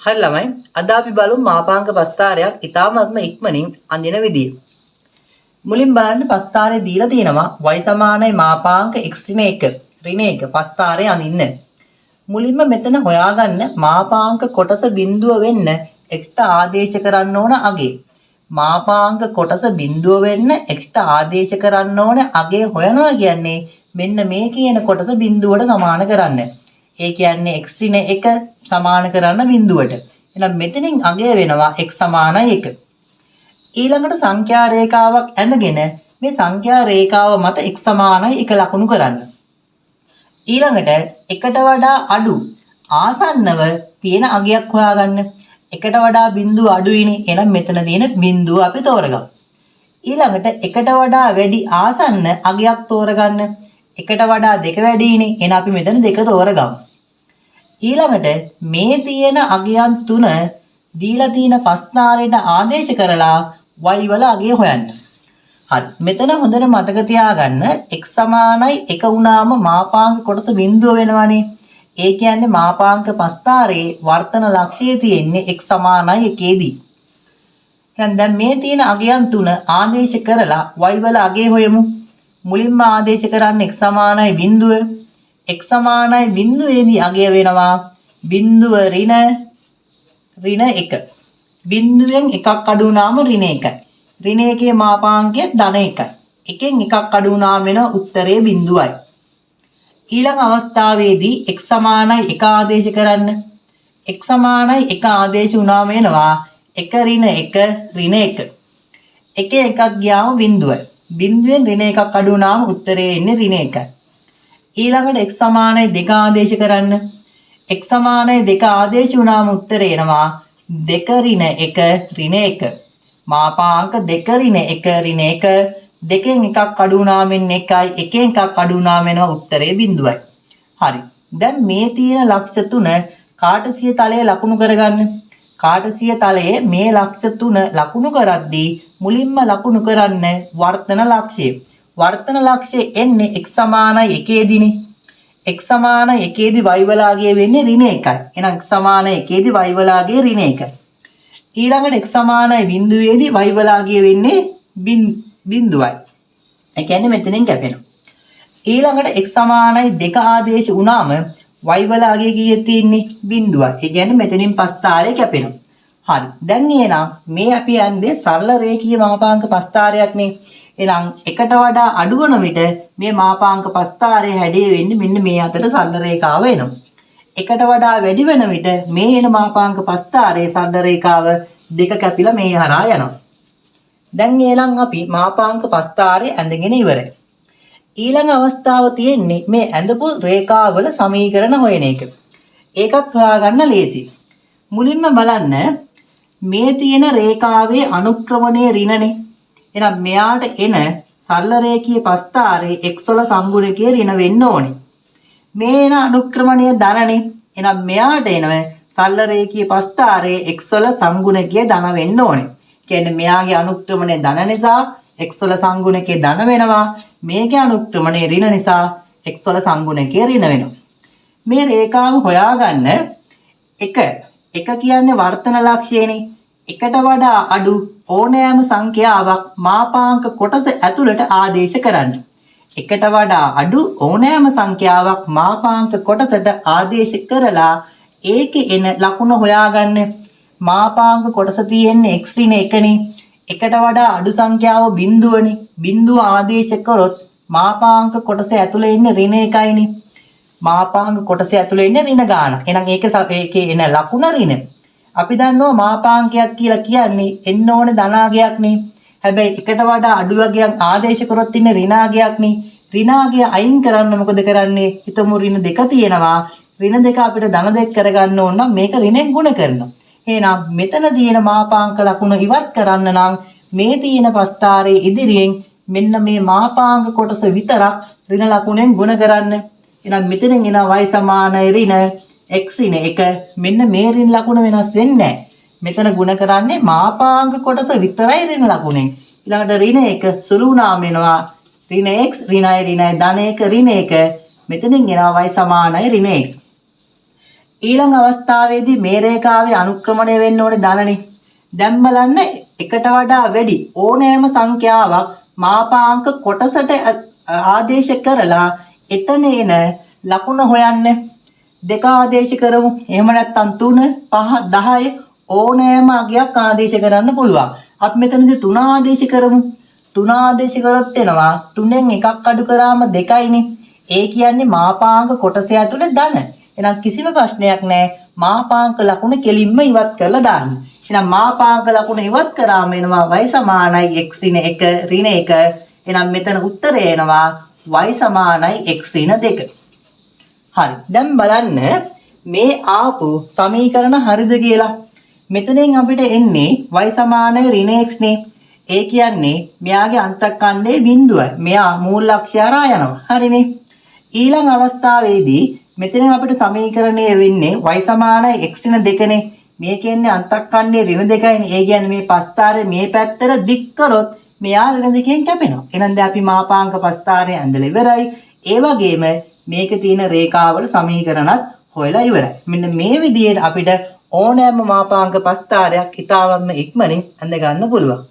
හරි ළමයි අද අපි බලමු මාපාංක පස්තාරයක් ඉතාමත්ම ඉක්මනින් අඳින විදිය. මුලින් බලන්න පස්තාරේ දීලා තියෙනවා y සමානයි මාපාංක x ඍණ 1 ඍණ 1 පස්තාරේ අඳින්න. මුලින්ම මෙතන හොයාගන්න මාපාංක කොටස බිඳුව වෙන්න x ට ආදේශ කරන්න ඕන අගේ. මාපාංක කොටස බිඳුව වෙන්න x ට ආදේශ කරන්න ඕන අගේ හොයනවා කියන්නේ මෙන්න මේ කියන කොටස බිඳුවට සමාන කරන්න. ඒ කියන්නේ x ඍණ 1 සමාන කරන්න බිඳුවට. එහෙනම් මෙතනින් අගය වෙනවා x සමානයි 1. ඊළඟට සංඛ්‍යා රේඛාවක් ඇඳගෙන මේ සංඛ්‍යා රේඛාව මත x සමානයි 1 ලකුණු කරන්න. ඊළඟට එකට වඩා අඩු ආසන්නව තියෙන අගයක් හොයාගන්න. එකට වඩා බිඳුව අඩුයිනේ. එහෙනම් මෙතන තියෙන බිඳුව අපි තෝරගමු. ඊළඟට එකට වඩා වැඩි ආසන්න අගයක් තෝරගන්න. එකට වඩා දෙක වැඩිනේ. එහෙනම් අපි මෙතන දෙක තෝරගමු. ඊළඟට මේ තියෙන අගයන් තුන දීලා තියෙන පස්තාරයට ආදේශ කරලා y වල අගය හොයන්න. හරි. මෙතන හොඳට මතක තියාගන්න x සමානයි 1 වුණාම මාපාංක කොටස බිඳුව වෙනවනේ. ඒ කියන්නේ මාපාංක පස්තාරේ වර්තන ලක්ෂයේ තියෙන්නේ x සමානයි 1 දී. දැන් මේ තියෙන අගයන් තුන ආදේශ කරලා y වල අගය හොයමු. මුලින්ම ආදේශ කරන්නේ x සමානයි බිඳුව. x සමානයි බිඳුවේදී අගය වෙනවා බිඳුව ඍණ 1. බිඳුවෙන් එකක් අඩු වුණාම ඍණ 1යි. ඍණ 1 මාපාංකය ධන 1යි. එකෙන් එකක් අඩු වුණාම වෙන උත්තරය බිඳුවයි. ඊළඟ අවස්ථාවේදී x සමානයි 1 ආදේශ කරන්න. x සමානයි 1 ආදේශ වුණාම වෙනවා 1 ඍණ 1 ඍණ 1. එකේ එකක් ගියාම බිඳුවයි. බිඳුවෙන් ඍණ එකක් අඩු වුණාම උත්තරේ එන්නේ ඍණ 1යි. ඊළඟට x සමානයි 2 ආදේශ කරන්න. x සමානයි 2 ආදේශ වුණාම උත්තරේ එනවා 2 ඍණ 1 ඍණ 1. මාපාංක 2 ඍණ 1 ඍණ 1 දෙකෙන් එකක් අඩු වුණාම එන්නේ 1යි. එකෙන් එකක් අඩු වුණාම එනවා උත්තරේ බිඳුවයි. හරි. දැන් මේ තියෙන ලක්ෂ තුන කාටසිය තලයේ ලකුණු කරගන්න. කාටසිය තලයේ මේ ලක්ෂ තුන ලකුණු කරද්දී මුලින්ම ලකුණු කරන්න වර්තන ලක්ෂය. වර්තන ලක්ෂය එන්නේ x සමානයි 1 දිනේ. x සමානයි 1 දී y වල අගය වෙන්නේ ඍණ 1යි. එහෙනම් x සමානයි 1 දී y වල අගය ර්ණ 1යි. ඊළඟට x සමානයි බිඳුවේදී y වල අගය වෙන්නේ බිඳුවයි. ඒ කියන්නේ මෙතනින් කැපෙනවා. ඊළඟට x සමානයි 2 ආදේශ වුණාම y වල අගය කීයක් තියෙන්නේ බිඳුවයි. ඒ කියන්නේ මෙතනින් පස්තාරේ කැපෙනවා. හරි. දැන් එහෙනම් මේ අපි යන්නේ සරල රේඛීය මාපාංක පස්තාරයක් නේ. එහෙනම් එකට වඩා අඩු වන විට මේ මාපාංක පස්තාරයේ හැඩය වෙන්නේ මෙන්න මේ අතර සරල රේඛාව එනවා. එකට වඩා වැඩි වෙන විට මේ එන මාපාංක පස්තාරයේ සරල රේඛාව දෙක කැපිලා මේ හරහා යනවා. දැන් එහෙනම් අපි මාපාංක පස්තාරයේ ඇඳගෙන ඉවරයි. ඊළඟ අවස්ථාව තියෙන්නේ මේ ඇඳපු රේඛාවල සමීකරණ හොයන එක. ඒකත් හොයාගන්න ලේසි. මුලින්ම බලන්න මේ තියෙන රේඛාවේ අනුක්‍රමණයේ ඍණනේ. එහෙනම් මෙයාට එන සරල රේඛීය පස්තාරේ x වල සංගුණකයේ ඍණ වෙන්න ඕනේ. මේ එන අනුක්‍රමණය ධනනේ. එහෙනම් මෙයාට එන සරල රේඛීය පස්තාරේ x වල සංගුණකයේ ධන වෙන්න ඕනේ. කියන්නේ මෙයාගේ අනුක්‍රමණය ධන නිසා x වල සංගුණකයේ ධන වෙනවා. මේකේ අනුක්‍රමණය ඍණ නිසා x වල සංගුණකයේ ඍණ වෙනවා. මේ රේඛාව හොයාගන්න එක කියන්නේ වර්තන ලක්ෂයනේ. එකට වඩා අඩු ඕනෑම සංඛ්‍යාවක් මාපාංක කොටස ඇතුළට ආදේශ කරන්න. එකට වඩා අඩු ඕනෑම සංඛ්‍යාවක් මාපාංක කොටසට ආදේශ කරලා ඒකේ එන ලකුණ හොයාගන්න. මාපාංක කොටස තියෙන්නේ x ඍණ 1නේ. එකට වඩා අඩු සංඛ්‍යාව බිඳුවනේ. බිඳුව ආදේශ කරොත් මාපාංක කොටස ඇතුළේ ඉන්නේ ඍණ 1යිනේ. මාපාංක කොටස ඇතුළේ ඉන්නේ ඍණ ගාන. එහෙනම් ඒකේ එන ලකුණ ඍණ. අපි දන්නවා මාපාංකයක් කියලා කියන්නේ එන්න ඕනේ ධනාගයක් නේ. හැබැයි එකට වඩා අඩු වගයක් ආදේශ කරොත් ඉන්නේ ඍණාගයක් නේ. ඍණාගය අයින් කරන්න මොකද කරන්නේ? හිතමු ඍණ දෙක තියෙනවා. ඍණ දෙක අපිට ධන දෙක කරගන්න ඕන නම් මේක ඍණෙන් ගුණ කරනවා. එහෙනම් මෙතන තියෙන මාපාංක ලකුණ ඉවත් කරන්න නම් මේ තියෙන පස්තාරේ ඉදිරියෙන් මෙන්න මේ මාපාංක කොටස විතරක් ඍණ ලකුණෙන් ගුණ කරන්න. එහෙනම් මෙතනින් එන y සමානයි ඍණ x ඍණ 1 මෙන්න මේ ඍණ ලකුණ වෙනස් වෙන්නේ නැහැ. මෙතන ගුණ කරන්නේ මාපාංක කොටස විතරයි ඍණ ලකුණෙන්. ඊළඟට ඍණ 1 සුළු වුණාම එනවා ඍණ x ඍණයි ඍණයි ධන 1 ඍණ 1 මෙතනින් එනවා y සමානයි ඍණ x. ඊළඟ අවස්ථාවේදී මේ රේඛාවේ අනුක්‍රමණය වෙන්න ඕනේ ධනනේ. දැන් බලන්න එකට වඩා වැඩි ඕනෑම සංඛ්‍යාවක් මාපාංක කොටසට ආදේශ කරලා එතන එන ලකුණ හොයන්න. 2 ආදේශ කරමු. එහෙම නැත්නම් 3, 5, 10 ඕනෑම අගයක් ආදේශ කරන්න පුළුවන්. අපි මෙතනදී 3 ආදේශ කරමු. 3 ආදේශ කරොත් එනවා 3න් එකක් අඩු කරාම 2යිනේ. ඒ කියන්නේ මාපාංක කොටස ඇතුලේ ධන. එහෙනම් කිසිම ප්‍රශ්නයක් නැහැ. මාපාංක ලකුණ කෙලින්ම ඉවත් කරලා දාන්න. එහෙනම් මාපාංක ලකුණ ඉවත් කරාම එනවා y සමානයි x ඍණ 1 ඍණ 1. එහෙනම් මෙතන උත්තරය එනවා y සමානයි x ඍණ 2. හරි. දැන් බලන්න මේ ආපු සමීකරණ හරිද කියලා. මෙතනින් අපිට එන්නේ y සමානයි ඍණ x නේ. ඒ කියන්නේ මෙයාගේ අන්තක්ඛණ්ඩයේ බිඳුවයි. මෙයා මූල ලක්ෂ්‍ය හරහා යනවා. හරිනේ. ඊළඟ අවස්ථාවේදී මෙතන අපිට සමීකරණය වෙන්නේ y සමානයි x ඍණ 2 නේ. මේ කියන්නේ අන්තක්ඛණ්ඩයේ ඍණ 2යිනේ. ඒ කියන්නේ මේ පස්තාරේ මේ පැත්තට දික් කරොත් මෙයා ඍණ 2කින් කැපෙනවා. එහෙනම් දැන් අපි මාපාංක පස්තාරේ ඇඳලා ඉවරයි. ඒ වගේම මේකේ තියෙන රේඛාවල සමීකරණත් හොයලා ඉවරයි. මෙන්න මේ විදිහට අපිට ඕනෑම මාපාංක පස්තාරයක් ඉතාමත්ම ඉක්මනින් ඇඳ ගන්න පුළුවන්.